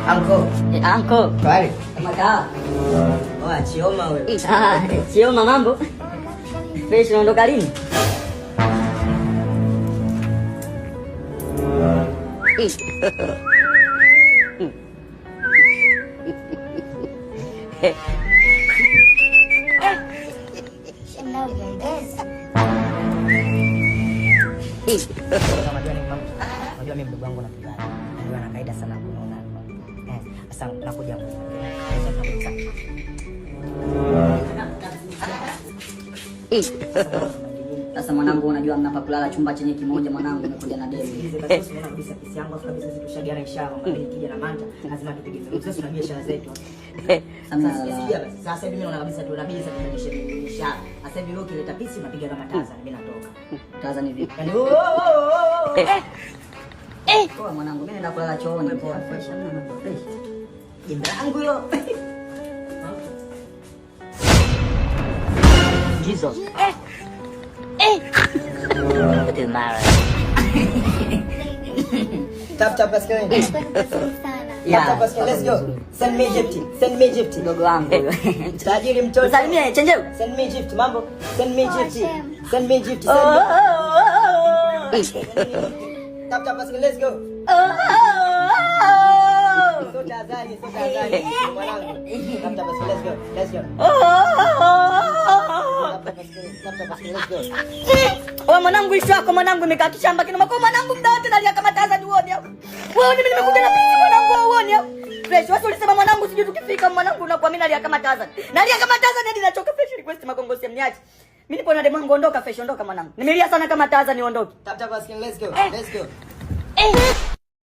Uncle. Uncle. Kwani? Kama kaa. Oa Chioma wewe. Chioma mambo. Fresh unaondoka lini? Unajua mimi mdogo wangu napigana. Ndio ana kaida sana kuona. Sasa nakuja Sasa mwanangu, unajua mnapa kulala chumba chenye kimoja mwanangu, nimekuja na demu. Basi unaona kabisa kesi yangu afu kabisa tushadiana ishara kwamba mimi nikija na manta lazima tupige film. Sasa tunajua ishara zetu. Sasa hivi mimi naona kabisa tunabidi sasa tubadilishe ishara. Sasa hivi leo kileta pisi unapiga kama Taza, mimi natoka. Taza ni vipi? Yaani Poa mwanangu, mimi naenda kulala chooni. Poa fresh mwana fresh. Jembe langu hilo. Jesus. Tomorrow. Tap Pascal. Yeah, Pascal, let's go. Send me gift. Send me gift. Dogo wangu. Tajiri mtoto. Salimia chenjeu. Send me gift, mambo. Send me gift. Send me gift. Tap Pascal, let's go. So Tanzania. Mwanangu. Tap Pascal, let's go. Let's go. Wewe mwanangu, ishi yako mwanangu imekaa kishamba kina mako mwanangu, muda wote nalia kama Taza ni uone hapo. Wewe mimi nimekuja na pisi mwanangu uone hapo. Fresh, watu ulisema mwanangu sijui tukifika mwanangu unakuwa mimi nalia kama Taza. Nalia kama Taza hadi nachoka fresh, request magongo si mniache. Mimi nipo na demu wangu, ondoka fresh, ondoka mwanangu. Nimelia sana kama Taza niondoke. Tap Pascal, let's go. Let's go.